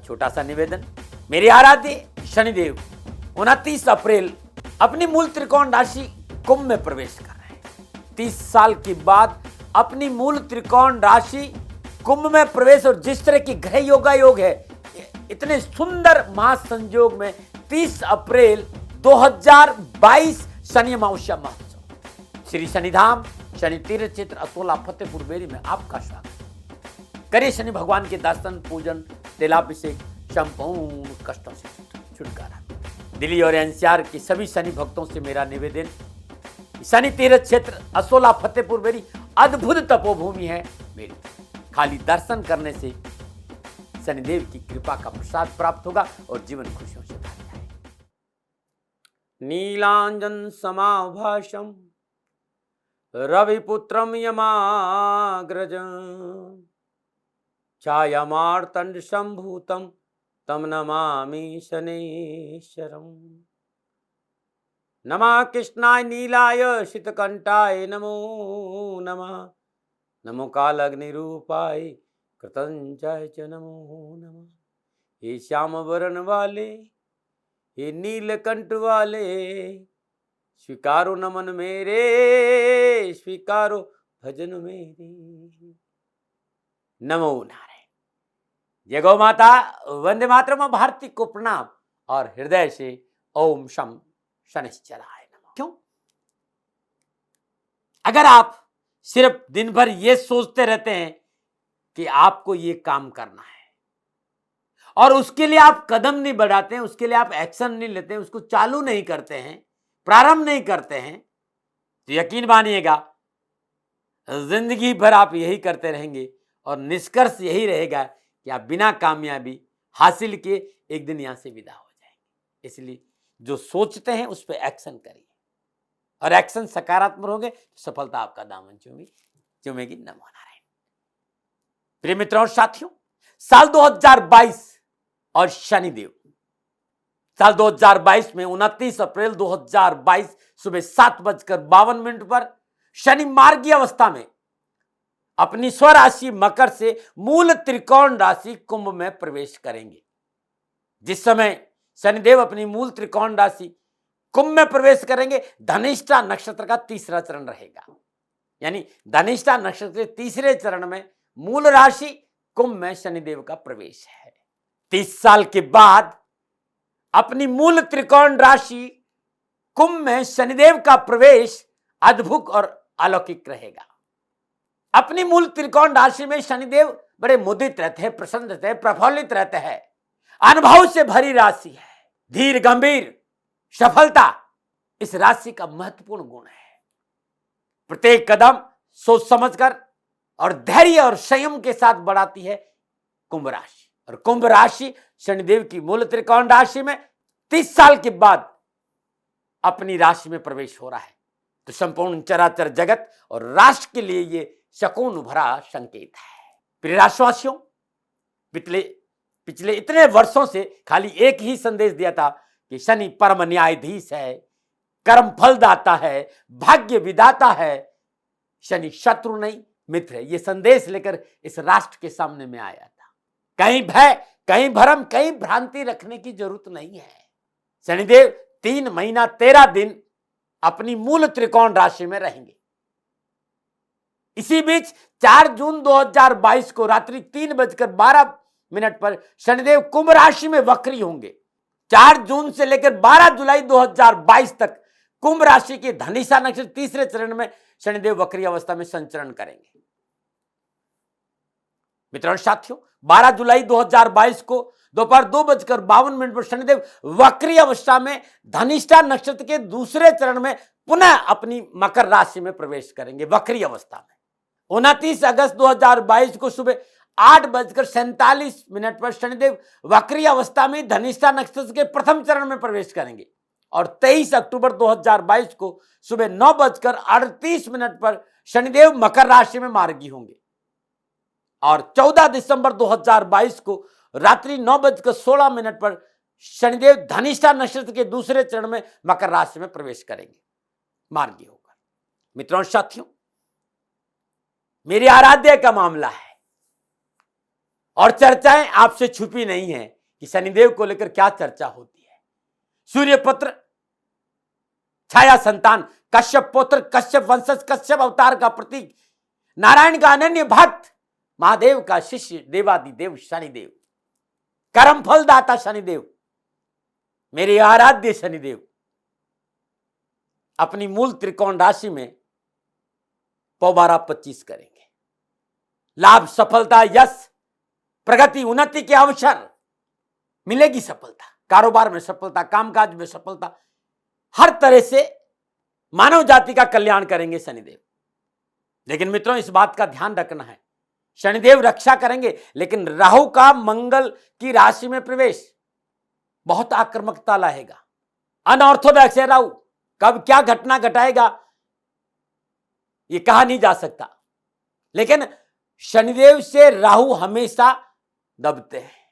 छोटा सा निवेदन, मेरे आराध्य शनिदेव 29 अप्रैल अपनी मूल त्रिकोण राशि कुंभ में प्रवेश कर रहे हैं। 30 साल के बाद अपनी मूल त्रिकोण राशि कुंभ में प्रवेश, और जिस तरह की ग्रह योग है, इतने सुंदर महासंयोग में 30 अप्रैल 2022 शनि अमावस्या महोत्सव श्री शनिधाम शनि तीर्थ क्षेत्र असोला फतेहपुर बेरी में आपका स्वागत। करिए शनि भगवान के दर्शन, पूजन, तेलाभिषेक, संपूर्ण कष्टों से छुटकारा। दिल्ली और एनसीआर के सभी शनि भक्तों से मेरा निवेदन, शनि तीर्थ क्षेत्र असोला फतेहपुर बेरी अद्भुत तपोभूमि है मेरी। खाली दर्शन करने से शनिदेव की कृपा का प्रसाद प्राप्त होगा और जीवन खुशियों से भर जाएगा। नीलांजन समाभाषम रविपुत्रम यमाग्रजं छायामार्तंड संभूतम तम नमामि शनेश्वरम। नमः कृष्णाय नीलाय शीतकंठाय नमो नमः। नमो कालाग्निरूपाय कृतंचाय च नमो नमः। हे श्याम वरण वाले, हे नीलकंठ वाले, स्वीकारो नमन मेरे, स्वीकारो भजन मेरे। नमो नारायण। जय गौ माता, वंदे मातरम, भारती को प्रणाम और हृदय से ओम शम शनिश्चराय नमः। क्यों? अगर आप सिर्फ दिन भर ये सोचते रहते हैं कि आपको ये काम करना है और उसके लिए आप कदम नहीं बढ़ाते हैं, उसके लिए आप एक्शन नहीं लेते हैं, उसको चालू नहीं करते हैं, प्रारंभ नहीं करते हैं, तो यकीन मानिएगा जिंदगी भर आप यही करते रहेंगे और निष्कर्ष यही रहेगा कि आप बिना कामयाबी हासिल किए एक दिन यहां से विदा हो जाएंगे। इसलिए जो सोचते हैं उस पर एक्शन करिए, और एक्शन सकारात्मक होंगे तो सफलता आपका दामन चूमेगी। नमो नारायण। प्रिय मित्रों और साथियों, साल 2022 और शनिदेव साल 2022 में 29 अप्रैल 2022 सुबह 7:52 पर शनि मार्गीय अवस्था में अपनी स्वराशि मकर से मूल त्रिकोण राशि कुंभ में प्रवेश करेंगे। जिस समय शनिदेव अपनी मूल त्रिकोण राशि कुंभ में प्रवेश करेंगे, धनिष्ठा नक्षत्र का तीसरा चरण रहेगा। यानी धनिष्ठा नक्षत्र के तीसरे चरण में मूल राशि कुंभ में शनिदेव का प्रवेश है। 30 साल के बाद अपनी मूल त्रिकोण राशि कुंभ में शनिदेव का प्रवेश अद्भुत और अलौकिक रहेगा। अपनी मूल त्रिकोण राशि में शनिदेव बड़े मुदित रहते हैं, प्रसन्न रहते हैं, प्रफुल्लित रहते हैं। अनुभव से भरी राशि है, धीर गंभीर सफलता इस राशि का महत्वपूर्ण गुण है। प्रत्येक कदम सोच समझकर और धैर्य और संयम के साथ बढ़ाती है कुंभ राशि। और कुंभ राशि शनिदेव की मूल त्रिकोण राशि में 30 साल के बाद अपनी राशि में प्रवेश हो रहा है, तो संपूर्ण चराचर जगत और राष्ट्र के लिए ये शकुन भरा संकेत है। प्रिय राशिवासियों, पिछले इतने वर्षों से खाली एक ही संदेश दिया था कि शनि परम न्यायाधीश है, कर्म फल दाता है, भाग्य विदाता है, शनि शत्रु नहीं मित्र है। ये संदेश लेकर इस राष्ट्र के सामने में आया था। कहीं भय, कहीं भ्रम, कहीं भ्रांति रखने की जरूरत नहीं है। शनिदेव 3 महीना 13 दिन अपनी मूल त्रिकोण राशि में रहेंगे। इसी बीच 4 जून 2022 को रात्रि 3:12 पर शनिदेव कुंभ राशि में वक्री होंगे। 4 जून से लेकर 12 जुलाई 2022 तक कुंभ राशि के धनिष्ठा नक्षत्र तीसरे चरण में शनिदेव वक्री अवस्था में संचरण करेंगे। मित्रों साथियों, 12 जुलाई 2022 को दोपहर 2:52 पर शनिदेव वक्री अवस्था में धनिष्ठा नक्षत्र के दूसरे चरण में पुनः अपनी मकर राशि में प्रवेश करेंगे वक्री अवस्था में। 29 अगस्त 2022 को सुबह 8:47 पर शनिदेव वक्री अवस्था में धनिष्ठा नक्षत्र के प्रथम चरण में प्रवेश करेंगे। और 23 अक्टूबर 2022 को सुबह 9:38 पर शनिदेव मकर राशि में मार्गी होंगे। और 14 दिसंबर 2022 को रात्रि 9:16 पर शनिदेव धनिष्ठा नक्षत्र के दूसरे चरण में मकर राशि में प्रवेश करेंगे मार्गी होकर। मित्रों साथियों, मेरी आराध्य का मामला है और चर्चाएं आपसे छुपी नहीं है। कि शनिदेव को लेकर क्या चर्चा होती है। सूर्य पुत्र, छाया संतान, कश्यप पुत्र, कश्यप वंशज, कश्यप अवतार का प्रतीक, नारायण का अनन्य भक्त, महादेव का शिष्य, देवादिदेव शनिदेव, कर्म फल दाता शनिदेव, मेरे आराध्य शनिदेव अपनी मूल त्रिकोण राशि में पौबारा 25 करेंगे। लाभ, सफलता, यश, प्रगति, उन्नति के अवसर मिलेगी। सफलता, कारोबार में सफलता, कामकाज में सफलता, हर तरह से मानव जाति का कल्याण करेंगे शनिदेव। लेकिन मित्रों, इस बात का ध्यान रखना है, शनिदेव रक्षा करेंगे, लेकिन राहु का मंगल की राशि में प्रवेश बहुत आक्रामकता लाएगा। अनऑर्थोडॉक्स है राहु, कब क्या घटना घटाएगा ये कहा नहीं जा सकता। लेकिन शनिदेव से राहु हमेशा दबते हैं।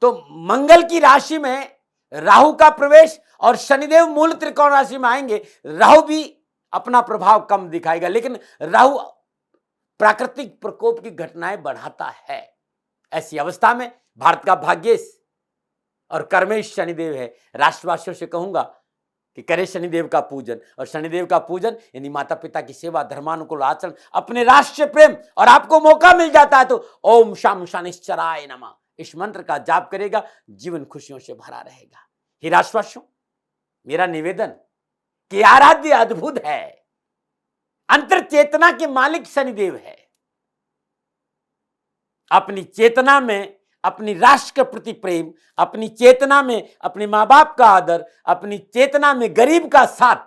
तो मंगल की राशि में राहु का प्रवेश और शनिदेव मूल त्रिकोण राशि में आएंगे। राहु भी अपना प्रभाव कम दिखाएगा, लेकिन राहु प्राकृतिक प्रकोप की घटनाएं बढ़ाता है। ऐसी अवस्था में भारत का भाग्येश और कर्मेश शनिदेव है। राष्ट्रवासियों से कहूंगा कि करे शनिदेव का पूजन, और शनिदेव का पूजन यानी माता पिता की सेवा, धर्मानुकूल आचरण, अपने राष्ट्र प्रेम, और आपको मौका मिल जाता है तो ओम शाम शनिश्चराय नमः इस मंत्र का जाप करेगा, जीवन खुशियों से भरा रहेगा। हे राष्ट्रवासियों, मेरा निवेदन कि आराध्य अद्भुत है, अंतर चेतना के मालिक शनिदेव है। अपनी चेतना में अपनी राष्ट्र के प्रति प्रेम, अपनी चेतना में अपने मां बाप का आदर, अपनी चेतना में गरीब का साथ,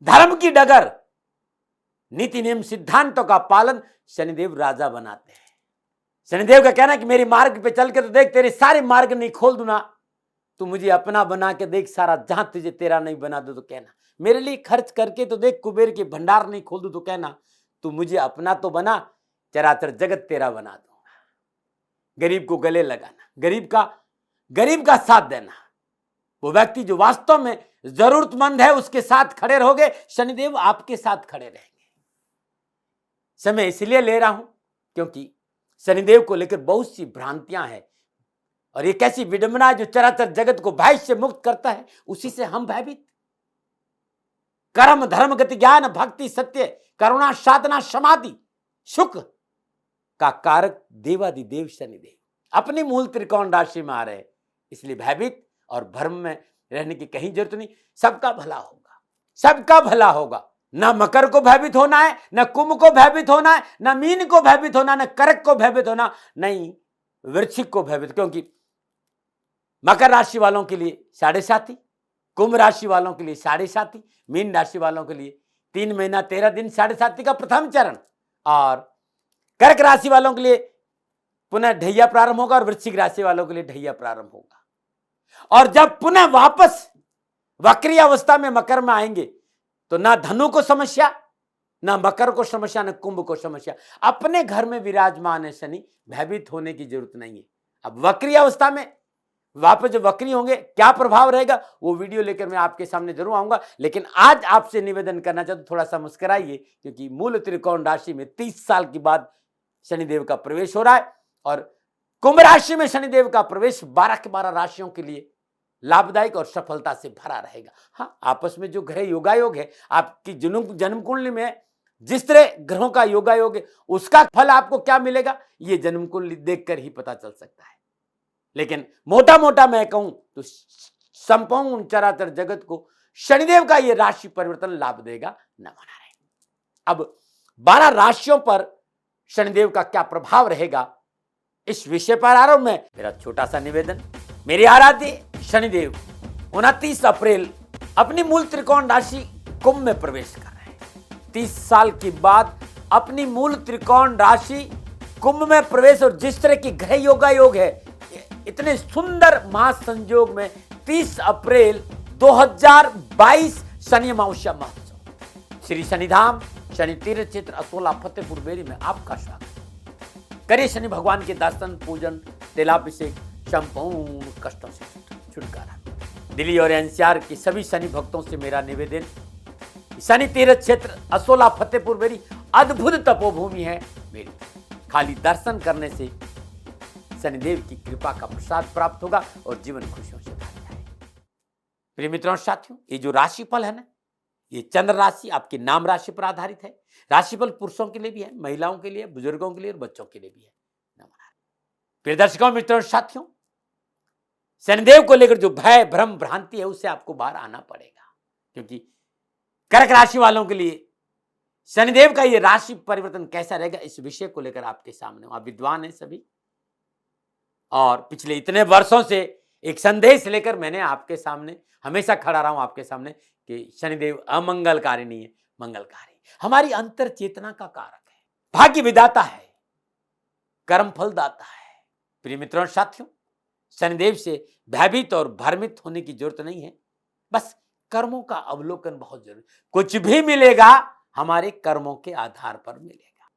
धर्म की डगर, नीति नियम सिद्धांतों का पालन शनिदेव राजा बनाते हैं। शनिदेव का कहना है कि मेरे मार्ग पे चल के तो देख, तेरे सारे मार्ग नहीं खोल दूं ना, तू मुझे अपना बना के देख, सारा जहां तुझे तेरा नहीं बना दो तो कहना, मेरे लिए खर्च करके तो देख, कुबेर के भंडार नहीं खोल दू तो कहना, तू मुझे अपना तो बना, चराचर जगत तेरा बना दूंगा। गरीब को गले लगाना, गरीब का साथ देना, वो व्यक्ति जो वास्तव में जरूरतमंद है उसके साथ खड़े रहोगे, शनिदेव आपके साथ खड़े रहेंगे। समय इसलिए ले रहा हूं क्योंकि शनिदेव को लेकर बहुत सी भ्रांतियां हैं, और एक ऐसी विडंबना जो चराचर जगत को भय से मुक्त करता है, उसी से हम भयभीत। कर्म, धर्म, गति, ज्ञान, भक्ति, सत्य, करुणा, साधना, समाधि, सुख का कारक देवादिदेव शनिदेव अपनी मूल त्रिकोण राशि में आ रहे, इसलिए भयभीत और भ्रम में रहने की कहीं जरूरत नहीं। सबका भला होगा, सबका भला होगा। न मकर को भयभीत होना है, न कुंभ को भयभीत होना है, न मीन को भयभीत होना, न कर्क को भयभीत होना, नहीं वृश्चिक को भयभीत, क्योंकि मकर राशि वालों के लिए 7.5, कुंभ राशि वालों के लिए 7.5, मीन राशि वालों के लिए 3 महीना 13 दिन 7.5 का प्रथम चरण, और कर्क राशि वालों के लिए पुनः ढैया प्रारंभ होगा, और वृश्चिक राशि वालों के लिए ढैया प्रारंभ होगा। और जब पुनः वापस वक्री अवस्था में मकर में आएंगे तो ना धनु को समस्या, ना मकर को समस्या, ना कुंभ को समस्या। अपने घर में विराजमान है शनि, भयभीत होने की जरूरत नहीं है। अब वक्री अवस्था में वापस जब वक्री होंगे क्या प्रभाव रहेगा, वो वीडियो लेकर मैं आपके सामने जरूर आऊंगा। लेकिन आज आपसे निवेदन करना चाहता हूं, थोड़ा सा मुस्कुराइए, क्योंकि मूल त्रिकोण राशि में 30 साल के बाद शनिदेव का प्रवेश हो रहा है, और कुंभ राशि में शनिदेव का प्रवेश 12 के 12 राशियों के लिए लाभदायक और सफलता से भरा रहेगा। हाँ, आपस में जो ग्रह योगायोग है, आपकी जन्म कुंडली में जिस तरह ग्रहों का योगायोग है, उसका फल आपको क्या मिलेगा ये जन्म कुंडली देखकर ही पता चल सकता है। लेकिन मोटा मोटा मैं कहूं तो संपूर्ण चराचर जगत को शनिदेव का ये राशि परिवर्तन लाभ देगा, न बना रहे। अब 12 राशियों पर शनिदेव का क्या प्रभाव रहेगा, इस विषय पर आ रहा हूं मैं। मेरा छोटा सा निवेदन, मेरे आराध्य शनिदेव 29 अप्रैल अपनी मूल त्रिकोण राशि कुंभ में प्रवेश कर रहे हैं। 30 साल के बाद अपनी मूल त्रिकोण राशि कुंभ में प्रवेश, और जिस तरह की ग्रह योगायोग है, इतने सुंदर महासंयोग में 30 अप्रैल 2022 शनि अमावस्या महोत्सव श्री शनिधाम शनि तीर्थ क्षेत्र असोला फतेहपुर बेरी में आपका स्वागत। करिए शनि भगवान के दर्शन, पूजन, तेलाभिषेक, संपूर्ण कष्टों से छुटकारा। दिल्ली और एनसीआर के सभी शनि भक्तों से मेरा निवेदन, शनि तीर्थ क्षेत्र असोला फतेहपुर बेरी अद्भुत तपोभूमि है मेरी। खाली दर्शन करने से शनिदेव की कृपा का प्रसाद प्राप्त होगा और जीवन खुशियों से भर जाएगा। प्रिय मित्रों और साथियों, ये जो राशिफल है ना, ये चंद्र राशि आपकी नाम राशि पर आधारित है। राशिफल पुरुषों के लिए भी है, महिलाओं के लिए, बुजुर्गों के लिए और बच्चों के लिए भी है। नमस्कार प्रिय दर्शकों, मित्रों और साथियों, शनिदेव को लेकर जो भय भ्रम भ्रांति है उससे आपको बाहर आना पड़ेगा, क्योंकि कर्क राशि वालों के लिए शनिदेव का ये राशि परिवर्तन कैसा रहेगा, इस विषय को लेकर आपके सामने आप विद्वान हैं सभी, और पिछले इतने वर्षों से एक संदेश लेकर मैंने आपके सामने हमेशा खड़ा रहा हूं आपके सामने कि शनिदेव अमंगलकारी नहीं है, मंगलकारी, हमारी अंतर चेतना का कारक है, भाग्य विदाता है, कर्म फल दाता है। प्रिय मित्रों और साथियों, शनिदेव से भयभीत और भ्रमित होने की जरूरत नहीं है, बस कर्मों का अवलोकन बहुत जरूरी। कुछ भी मिलेगा हमारे कर्मों के आधार पर मिलेगा,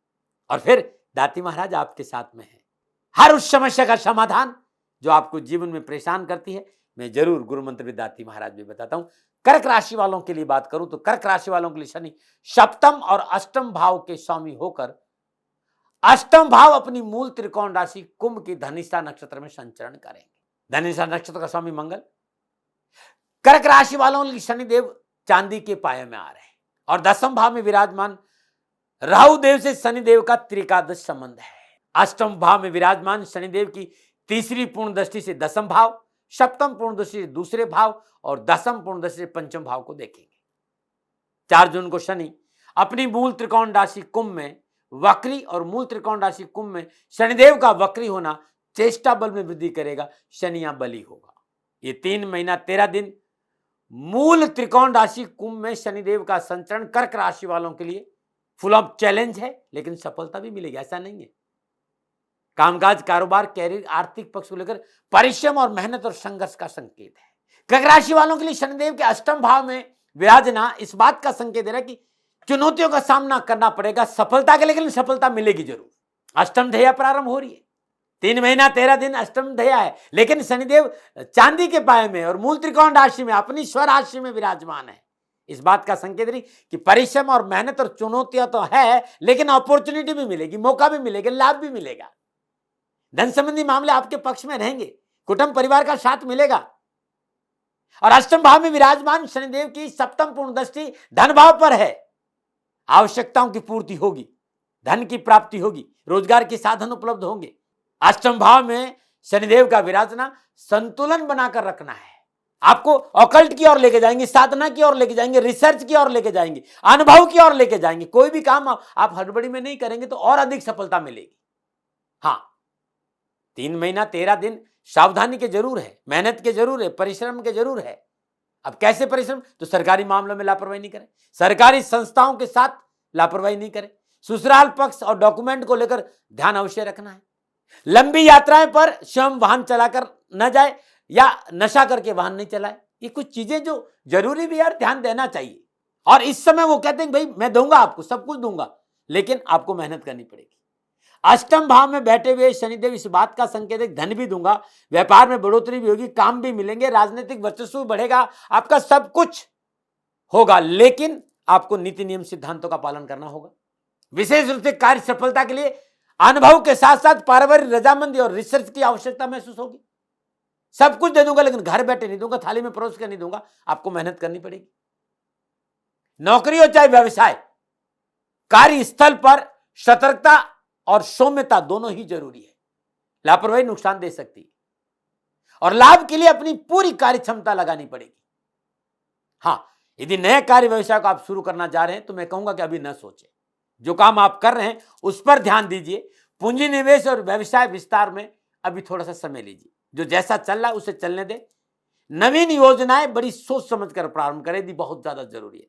और फिर दाती महाराज आपके साथ में है। हर उस समस्या का समाधान जो आपको जीवन में परेशान करती है, मैं जरूर गुरु मंत्र दाती महाराज भी बताता हूं। कर्क राशि वालों के लिए बात करूं तो कर्क राशि वालों के लिए शनि सप्तम और अष्टम भाव के स्वामी होकर अष्टम भाव अपनी मूल त्रिकोण राशि कुंभ की धनिष्ठा नक्षत्र में संचरण करेंगे। धनिष्ठा नक्षत्र का स्वामी मंगल। कर्क राशि वालों के लिए शनिदेव चांदी के पाये में आ रहे हैं और दसम भाव में विराजमान राहु देव से शनिदेव का त्रिकादश संबंध है। अष्टम भाव में विराजमान शनिदेव की तीसरी पूर्ण दृष्टि से दसम भाव, सप्तम पूर्ण दृष्टि से दूसरे भाव और दसम पूर्ण दृष्टि से पंचम भाव को देखेंगे। 4 जून को शनि अपनी मूल त्रिकोण राशि कुंभ में वक्री, और मूल त्रिकोण राशि कुंभ में शनिदेव का वक्री होना चेष्टा बल में वृद्धि करेगा, शनिया बली होगा। ये 3 महीना 13 दिन मूल त्रिकोण राशि कुंभ में शनिदेव का संचरण कर्क राशि वालों के लिए फुल ऑफ चैलेंज है, लेकिन सफलता भी मिलेगी, ऐसा नहीं है। कामकाज, कारोबार, कैरियर, आर्थिक पक्ष को लेकर परिश्रम और मेहनत और संघर्ष का संकेत है। कर्क राशि वालों के लिए शनिदेव के अष्टम भाव में विराजना इस बात का संकेत दे रहा है कि चुनौतियों का सामना करना पड़ेगा सफलता के, लेकिन सफलता मिलेगी जरूर। अष्टम ध्येया प्रारंभ हो रही है, 3 महीना 13 दिन अष्टम ध्येया है, लेकिन शनिदेव चांदी के पाये में और मूल त्रिकोण राशि में अपनी स्वराशि में विराजमान है। इस बात का संकेत रही कि परिश्रम और मेहनत और चुनौतियां तो है, लेकिन अपॉर्चुनिटी भी मिलेगी, मौका भी मिलेगा, लाभ भी मिलेगा। धन संबंधी मामले आपके पक्ष में रहेंगे, कुटुंब परिवार का साथ मिलेगा। और अष्टम भाव में विराजमान शनिदेव की सप्तम पूर्ण दृष्टि धन भाव पर है। आवश्यकताओं की पूर्ति होगी, धन की प्राप्ति होगी, रोजगार के साधन उपलब्ध होंगे। अष्टम भाव में शनिदेव का विराजना संतुलन बनाकर रखना है। आपको ऑकल्ट की ओर लेके जाएंगे, साधना की ओर लेके जाएंगे, रिसर्च की ओर लेके जाएंगे, अनुभव की ओर लेके जाएंगे। कोई भी काम आप हड़बड़ी में नहीं करेंगे तो और अधिक सफलता मिलेगी। हाँ, 3 महीना 13 दिन सावधानी के जरूर है, मेहनत के जरूर है, परिश्रम के जरूर है। अब कैसे परिश्रम? तो सरकारी मामलों में लापरवाही नहीं करें, सरकारी संस्थाओं के साथ लापरवाही नहीं करें, ससुराल पक्ष और डॉक्यूमेंट को लेकर ध्यान अवश्य रखना है। लंबी यात्राएं पर स्वयं वाहन चलाकर न जाए या नशा करके वाहन नहीं चलाए। ये कुछ चीजें जो जरूरी भी यार ध्यान देना चाहिए। और इस समय वो कहते हैं भाई मैं दूंगा आपको, सब कुछ दूंगा, लेकिन आपको मेहनत करनी पड़ेगी। अष्टम भाव में बैठे हुए शनिदेव इस बात का संकेत है, धन भी दूंगा, व्यापार में बढ़ोतरी भी होगी, काम भी मिलेंगे, राजनीतिक वर्चस्व बढ़ेगा, आपका सब कुछ होगा, लेकिन आपको नीति नियम सिद्धांतों का पालन करना होगा। विशेष रूप से कार्य सफलता के लिए अनुभव के साथ साथ पारिवारिक रजामंदी और रिसर्च की आवश्यकता महसूस होगी। सब कुछ दे दूंगा लेकिन घर बैठे नहीं दूंगा, थाली में परोस कर नहीं दूंगा, आपको मेहनत करनी पड़ेगी। नौकरी हो चाहे व्यवसाय, कार्यस्थल पर सतर्कता और सौम्यता दोनों ही जरूरी है। लापरवाही नुकसान दे सकती है और लाभ के लिए अपनी पूरी कार्य क्षमता लगानी पड़ेगी। हां, यदि नए कार्य व्यवसाय को आप शुरू करना जा रहे हैं तो मैं कहूंगा कि अभी न सोचें, जो काम आप कर रहे हैं उस पर ध्यान दीजिए। पूंजी निवेश और व्यवसाय विस्तार में अभी थोड़ा सा समय लीजिए, जो जैसा चल रहा है उसे चलने दें। नवीन योजनाएं बड़ी सोच समझकर प्रारंभ करें, यदि बहुत ज्यादा जरूरी है।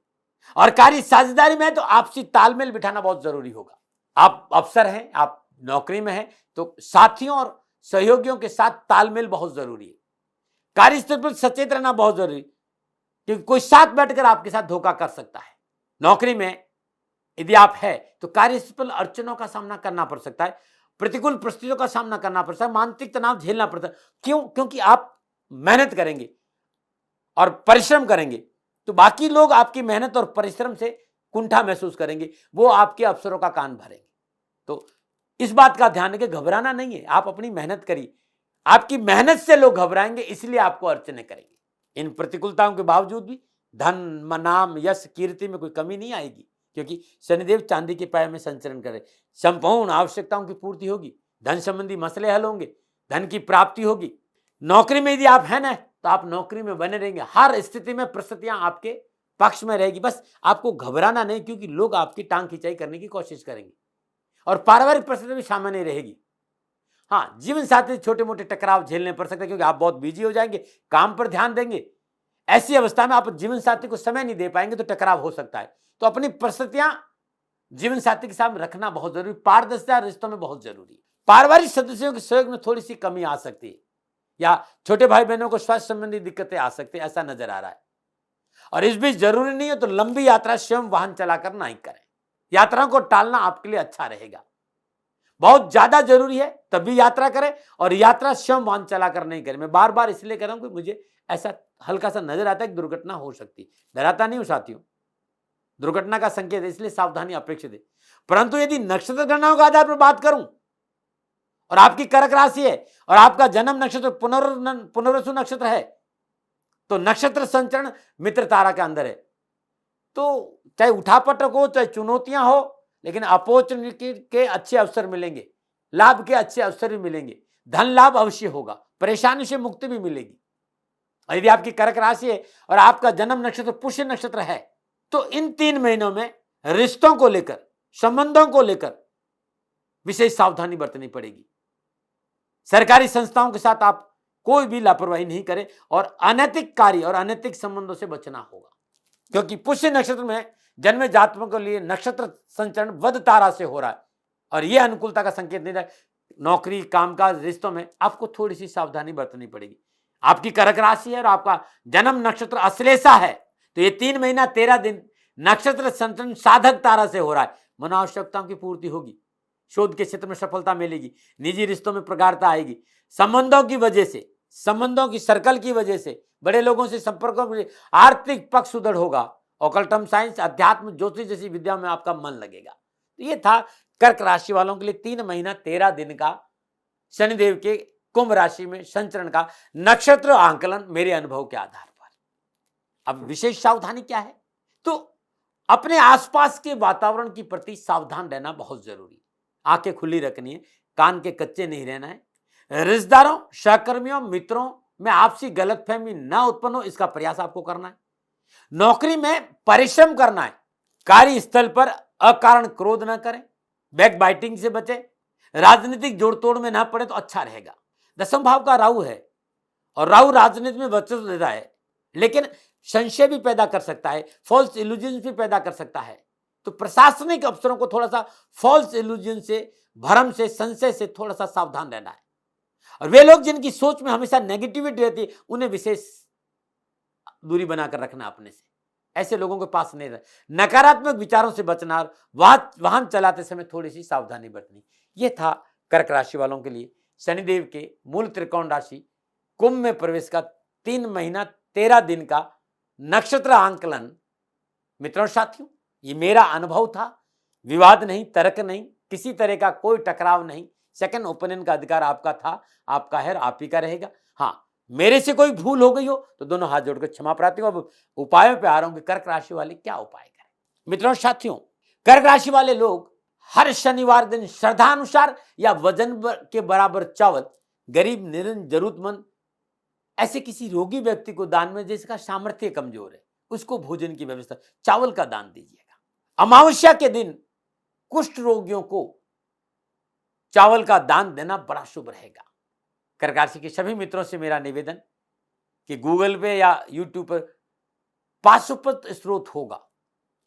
और कार्य साझेदारी में तो आपसी तालमेल बिठाना बहुत जरूरी होगा। आप अफसर हैं, आप नौकरी में हैं, तो साथियों और सहयोगियों के साथ तालमेल बहुत जरूरी है। कार्यस्थल पर सचेत रहना बहुत जरूरी, क्योंकि कोई साथ बैठकर आपके साथ धोखा कर सकता है। नौकरी में यदि आप है तो कार्यस्थल अड़चनों का सामना करना पड़ सकता है, प्रतिकूल परिस्थितियों का सामना करना पड़ सकता है, मानसिक तनाव झेलना पड़ता है। क्यों? क्योंकि आप मेहनत करेंगे और परिश्रम करेंगे तो बाकी लोग आपकी मेहनत और परिश्रम से कुंठा महसूस करेंगे, वो आपके अफसरों का कान भरेंगे। तो इस बात का ध्यान है कि घबराना नहीं है, आप अपनी मेहनत करिए। आपकी मेहनत से लोग घबराएंगे, इसलिए आपको अर्चने करेंगे। इन प्रतिकूलताओं के बावजूद भी धन, नाम, यश, कीर्ति में कोई कमी नहीं आएगी, क्योंकि शनिदेव चांदी के पाए में संचरण करे। संपूर्ण आवश्यकताओं की पूर्ति होगी, धन संबंधी मसले हल होंगे, धन की प्राप्ति होगी। नौकरी में यदि आप हैं ना, तो आप नौकरी में बने रहेंगे। हर स्थिति में परिस्थितियां आपके पक्ष में रहेगी। बस आपको घबराना नहीं, क्योंकि लोग आपकी टांग खिंचाई करने की कोशिश करेंगे और पारिवारिक परिस्थिति भी सामान्य रहेगी। हाँ, जीवन साथी छोटे मोटे टकराव झेलने पड़ सकते हैं, क्योंकि आप बहुत बिजी हो जाएंगे, काम पर ध्यान देंगे। ऐसी अवस्था में आप जीवन साथी को समय नहीं दे पाएंगे, तो टकराव हो सकता है। तो अपनी परिस्थितियां जीवन साथी के सामने रखना बहुत जरूरी। पारदर्शिता रिश्तों में बहुत जरूरी। पारिवारिक सदस्यों के सहयोग में थोड़ी सी कमी आ सकती है, या छोटे भाई बहनों को स्वास्थ्य संबंधी दिक्कतें आ सकती है, ऐसा नजर आ रहा है। और इस बीच जरूरी नहीं है तो लंबी यात्रा स्वयं वाहन चलाकर नहीं करें। यात्रा को टालना आपके लिए अच्छा रहेगा। बहुत ज्यादा जरूरी है तभी यात्रा करें, और यात्रा स्वयं वाहन चलाकर नहीं करें। मैं बार बार इसलिए कह रहा हूं कि मुझे ऐसा हल्का सा नजर आता है कि दुर्घटना हो सकती है। डराता नहीं हूं साथियों, दुर्घटना का संकेत है, इसलिए सावधानी अपेक्षित है। परंतु यदि नक्षत्र गणनाओं के आधार पर बात करूं, और आपकी कर्क राशि है और आपका जन्म नक्षत्र पुनर्वसु नक्षत्र है, तो नक्षत्र संचरण मित्र तारा के अंदर है। तो चाहे उठापटक हो, चाहे चुनौतियां हो, लेकिन अपॉर्चुनिटी के अच्छे अवसर मिलेंगे, लाभ के अच्छे अवसर भी मिलेंगे, धन लाभ अवश्य होगा, परेशानी से मुक्ति भी मिलेगी। और यदि आपकी कर्क राशि है और आपका जन्म नक्षत्र पुष्य नक्षत्र है, तो इन 3 महीनों में रिश्तों को लेकर, संबंधों को लेकर विशेष सावधानी बरतनी पड़ेगी। सरकारी संस्थाओं के साथ आप कोई भी लापरवाही नहीं करें, और अनैतिक कार्य और अनैतिक संबंधों से बचना होगा, क्योंकि पुष्य नक्षत्र में जन्मे जातकों के लिए नक्षत्र संचरण वध तारा से हो रहा है, और यह अनुकूलता का संकेत नहीं रहा। नौकरी, कामकाज, रिश्तों में आपको थोड़ी सी सावधानी बरतनी पड़ेगी। आपकी कर्क राशि है और आपका जन्म नक्षत्र अश्लेषा है, तो ये 3 महीना 13 दिन नक्षत्र संचरण साधक तारा से हो रहा है। मनोआवश्यकताओं की पूर्ति होगी, शोध के क्षेत्र में सफलता मिलेगी, निजी रिश्तों में प्रगाढ़ता आएगी, संबंधों की वजह से, संबंधों की सर्कल की वजह से, बड़े लोगों से संपर्कों की, आर्थिक पक्ष सुदृढ़ होगा। ऑकल्टम साइंस, अध्यात्म, ज्योतिष जैसी विद्या में आपका मन लगेगा। तो ये था कर्क राशि वालों के लिए 3 महीना 13 दिन का शनिदेव के कुंभ राशि में संचरण का नक्षत्र आंकलन मेरे अनुभव के आधार पर। अब विशेष सावधानी क्या है, तो अपने आसपास के वातावरण के प्रति सावधान रहना बहुत जरूरी है। आंखें खुली रखनी है, कान के कच्चे नहीं रहना है। रिश्तेदारों, सहकर्मियों, मित्रों में आपसी गलतफहमी ना उत्पन्न हो, इसका प्रयास आपको करना है। नौकरी में परिश्रम करना है, कार्यस्थल पर अकारण क्रोध ना करें, बैक बाइटिंग से बचें, राजनीतिक जोड़तोड़ में ना पड़े तो अच्छा रहेगा। 10वें भाव का राहु है, और राहु राजनीति में वर्चस्व देता है, लेकिन संशय भी पैदा कर सकता है, फॉल्स इल्यूजन भी पैदा कर सकता है। तो प्रशासनिक अफसरों को थोड़ा सा फॉल्स इल्यूजन से, भ्रम से, संशय से थोड़ा सा सावधान रहना है। और वे लोग जिनकी सोच में हमेशा नेगेटिविटी रहती है, उन्हें विशेष दूरी बनाकर रखना अपने से। ऐसे लोगों के पास नहीं रहना, नकारात्मक विचारों से बचना, वाहन चलाते समय थोड़ी सी सावधानी बरतनी। यह था कर्क राशि वालों के लिए शनिदेव के मूल त्रिकोण राशि कुंभ में प्रवेश का 3 महीना 13 दिन का नक्षत्र आंकलन। मित्रों, साथियों, ये मेरा अनुभव था, विवाद नहीं, तर्क नहीं, किसी तरह का कोई टकराव नहीं। सेकंड ओपिनियन का अधिकार आपका था, आपका है, आप ही का रहेगा। हाँ, मेरे से कोई भूल हो गई हो तो दोनों हाथ जोड़कर क्षमा प्रार्थी हूं। अब उपायों पे आ रहा हूं कि कर्क राशि वाले क्या उपाय करें। मित्रों, साथियों, कर्क राशि वाले लोग हर शनिवार दिन श्रद्धानुसार या वजन के बराबर चावल गरीब, निर्धन, जरूरतमंद, ऐसे किसी रोगी व्यक्ति को दान में, जिसका सामर्थ्य कमजोर है, उसको भोजन की व्यवस्था, चावल का दान दीजिएगा। अमावस्या के दिन कुष्ठ रोगियों को चावल का दान देना बड़ा शुभ रहेगा। कर्क राशि के सभी मित्रों से मेरा निवेदन कि गूगल पे या यूट्यूब पर पाशुपत स्रोत होगा।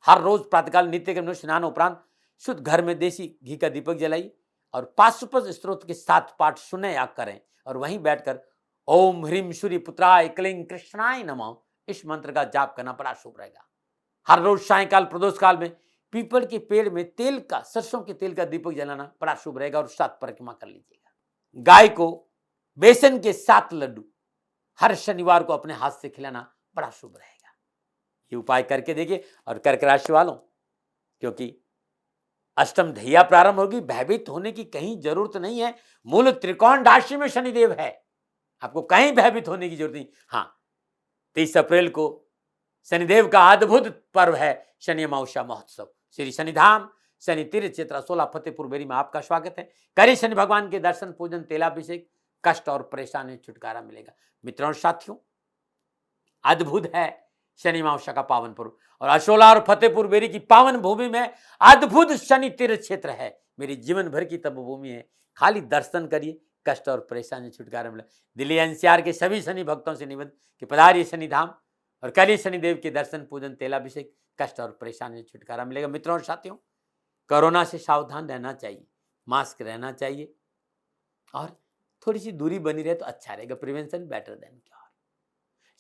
हर रोज प्रातःकाल नित्य के स्नान उपरांत शुद्ध घर में देसी घी का दीपक जलाइए और पाशुपत स्रोत के 7 पाठ सुने या करें, और वहीं बैठकर ओम ह्रीम सूर्य पुत्राय क्लीं कृष्णाय नमः इस मंत्र का जाप करना बड़ा शुभ रहेगा। हर रोज सायंकाल प्रदोष काल में पीपल के पेड़ में तेल का, सरसों के तेल का दीपक जलाना बड़ा शुभ रहेगा, और 7 परिक्रमा कर लीजिएगा। गाय को बेसन के 7 लड्डू हर शनिवार को अपने हाथ से खिलाना बड़ा शुभ रहेगा। ये उपाय करके देखिए। और कर्क राशि वालों, क्योंकि अष्टम ढैया प्रारंभ होगी, भयभीत होने की कहीं जरूरत नहीं है। मूल त्रिकोण राशि में शनिदेव है, आपको कहीं भयभीत होने की जरूरत नहीं। हाँ, 30 अप्रैल को शनिदेव का अद्भुत पर्व है शनि अमावस्या महोत्सव। श्री शनिधाम शनि तीर्थ क्षेत्र असोला फतेहपुर बेरी में आपका स्वागत है। करिए शनि भगवान के दर्शन, पूजन, तेलाभिषेक, कष्ट और परेशानी छुटकारा मिलेगा। मित्रों और साथियों, अद्भुत है शनि अमावस्या का पावन पर्व और असोला और फतेहपुर बेरी की पावन भूमि में अद्भुत शनि तीर्थ क्षेत्र है। मेरी जीवन भर की तपभूमि है। खाली दर्शन करिए, कष्ट और परेशानी छुटकारा मिले। दिल्ली एनसीआर के सभी शनि भक्तों से निवेदन कि पधारिए शनिधाम और करिए शनिदेव के दर्शन, पूजन, तेलाभिषेक, कष्ट और परेशानी छुटकारा मिलेगा। मित्रों और साथियों, कोरोना से सावधान रहना चाहिए, मास्क रहना चाहिए और थोड़ी सी दूरी बनी रहे तो अच्छा रहेगा। Prevention better than cure.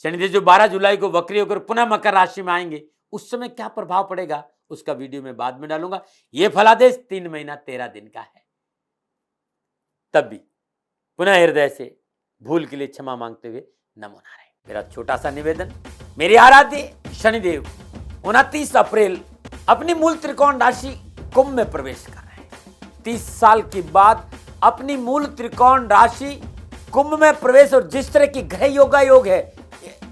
Shanidev जो 12 जुलाई को वक्री होकर पुनः मकर राशि में आएंगे, उस समय क्या प्रभाव पड़ेगा उसका वीडियो मैं बाद में डालूंगा। यह फलादेश 3 महीना 13 दिन का है। तब भी पुनः हृदय से भूल के लिए क्षमा मांगते हुए नमो नारायण। मेरा छोटा सा निवेदन, मेरे आराध्य शनिदेव 29 अप्रैल अपनी मूल त्रिकोण राशि कुंभ में प्रवेश कर रहे हैं। 30 साल के बाद अपनी मूल त्रिकोण राशि कुंभ में प्रवेश, और जिस तरह की ग्रह योग है,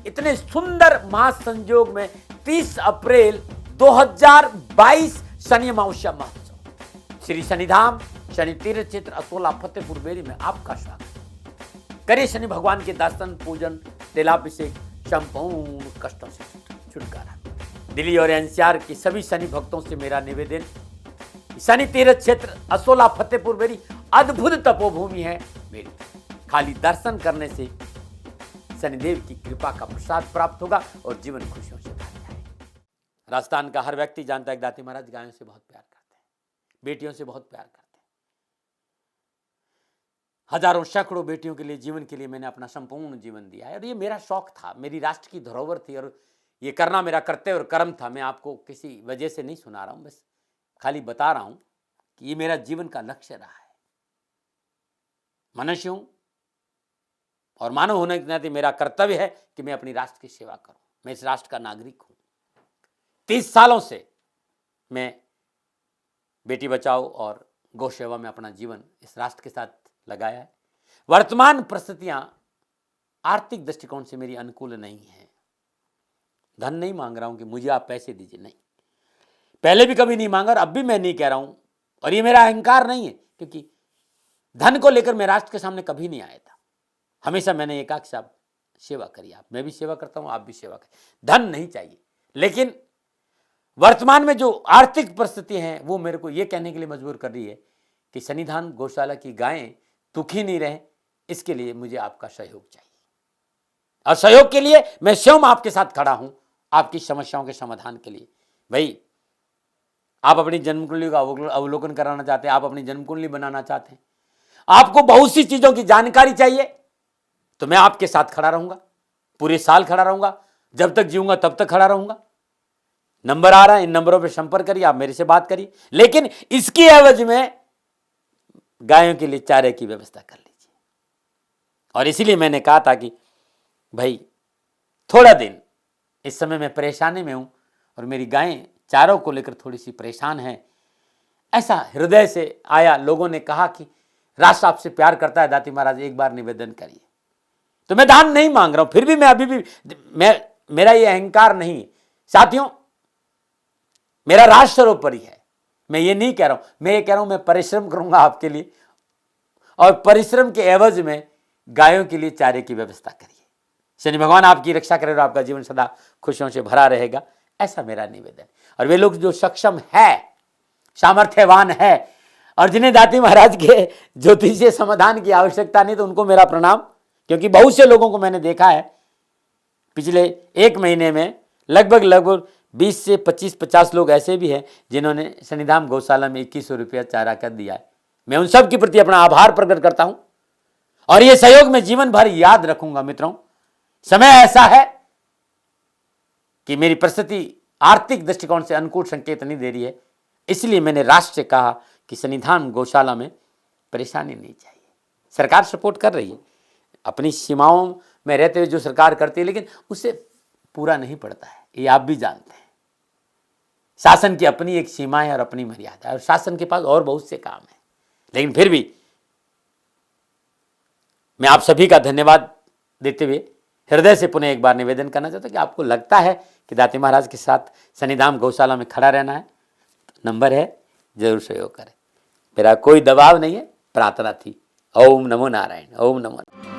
इतने सुंदर महासंयोग में 30 अप्रैल 2022 शनि अमावस्या महोत्सव श्री शनिधाम शनि तीर्थ क्षेत्र असोला फतेहपुर बेरी में आपका स्वागत। करिए शनि भगवान के दर्शन, पूजन, तेलाभिषेक, संपूर्ण कष्टों से छुटकारा। दिल्ली और एनसीआर के सभी शनि भक्तों से मेरा निवेदन, शनि तीर्थ क्षेत्र असोला फतेहपुर बेरी अद्भुत तपोभूमि है मेरी। खाली दर्शन करने से शनिदेव की कृपा का प्रसाद प्राप्त होगा और जीवन खुशियों से भर जाएगा। राजस्थान का हर व्यक्ति जानता है दाती महाराज गायों से बहुत प्यार करते हैं, बेटियों से बहुत प्यार करते हैं। हजारों सैकड़ों बेटियों के लिए, जीवन के लिए मैंने अपना संपूर्ण जीवन दिया है और ये मेरा शौक था, मेरी राष्ट्र की धरोहर थी और ये करना मेरा कर्तव्य और कर्म था। मैं आपको किसी वजह से नहीं सुना रहा हूं, बस खाली बता रहा हूं कि ये मेरा जीवन का लक्ष्य रहा है। मनुष्य हूं और मानव होने के नाते मेरा कर्तव्य है कि मैं अपनी राष्ट्र की सेवा करूं। मैं इस राष्ट्र का नागरिक हूं। 30 सालों से मैं बेटी बचाओ और गौ सेवा में अपना जीवन इस राष्ट्र के साथ लगाया है। वर्तमान परिस्थितियां आर्थिक दृष्टिकोण से मेरी अनुकूल नहीं है। धन नहीं मांग रहा हूं कि मुझे आप पैसे दीजिए, नहीं, पहले भी कभी नहीं मांगा और अब भी मैं नहीं कह रहा हूं। और ये मेरा अहंकार नहीं है, क्योंकि धन को लेकर मैं राष्ट्र के सामने कभी नहीं आया था। हमेशा मैंने एक कहा आप सेवा करिए, आप, मैं भी सेवा करता हूं, आप भी सेवा करिए। धन नहीं चाहिए, लेकिन वर्तमान में जो आर्थिक परिस्थिति है वो मेरे को ये कहने के लिए मजबूर कर रही है कि शनिधाम गौशाला की गायें दुखी नहीं रहे, इसके लिए मुझे आपका सहयोग चाहिए। और सहयोग के लिए मैं स्वयं आपके साथ खड़ा हूं, आपकी समस्याओं के समाधान के लिए। भाई, आप अपनी जन्म कुंडली का अवलोकन कराना चाहते हैं, आप अपनी जन्म कुंडली बनाना चाहते हैं, आपको बहुत सी चीजों की जानकारी चाहिए, तो मैं आपके साथ खड़ा रहूंगा, पूरे साल खड़ा रहूंगा, जब तक जीऊंगा तब तक खड़ा रहूंगा। नंबर आ रहा है, इन नंबरों पर संपर्क करिए, आप मेरे से बात करिए, लेकिन इसकी एवज में गायों के लिए चारे की व्यवस्था कर लीजिए। और इसीलिए मैंने कहा था कि भाई थोड़ा दिन, इस समय मैं परेशानी में हूं और मेरी गायें चारों को लेकर थोड़ी सी परेशान है। ऐसा हृदय से आया, लोगों ने कहा कि राष्ट्र आपसे प्यार करता है दाती महाराज, एक बार निवेदन करिए। तो मैं दान नहीं मांग रहा हूं, फिर भी मैं अभी भी मेरा ये अहंकार नहीं है साथियों, मेरा राष्ट्र सर्वोपरि है। मैं ये नहीं कह रहा हूं, मैं ये कह रहा हूं मैं परिश्रम करूंगा आपके लिए, और परिश्रम के एवज में गायों के लिए चारे की व्यवस्था करिए। शनि भगवान आपकी रक्षा करे और आपका जीवन सदा खुशियों से भरा रहेगा, ऐसा मेरा निवेदन। और वे लोग जो सक्षम है, सामर्थ्यवान है और जिन्हें दाती महाराज के ज्योतिषीय समाधान की आवश्यकता नहीं, तो उनको मेरा प्रणाम, क्योंकि बहुत से लोगों को मैंने देखा है पिछले 1 महीने में लगभग 20 से 25-50 लोग ऐसे भी हैं जिन्होंने शनिधाम गौशाला में 2100 रुपया चारा कर दिया है। मैं उन सब के प्रति अपना आभार प्रकट करता हूं और ये सहयोग में जीवन भर याद रखूंगा। मित्रों, समय ऐसा है कि मेरी परिस्थिति आर्थिक दृष्टिकोण से अनुकूल संकेत नहीं दे रही है, इसलिए मैंने राष्ट्र से कहा कि शनिधाम गौशाला में परेशानी नहीं चाहिए। सरकार सपोर्ट कर रही है, अपनी सीमाओं में रहते हुए जो सरकार करती है, लेकिन उससे पूरा नहीं पड़ता है, ये आप भी जानते हैं। शासन की अपनी एक सीमा है और अपनी मर्यादा है, और शासन के पास और बहुत से काम है। लेकिन फिर भी मैं आप सभी का धन्यवाद देते हुए हृदय से पुनः एक बार निवेदन करना चाहता हूं कि आपको लगता है कि दाती महाराज के साथ शनिधाम गौशाला में खड़ा रहना है, तो नंबर है, जरूर सहयोग करें। मेरा कोई दबाव नहीं है, प्रार्थना थी। ओम नमो नारायण, ओम नमो नारायण।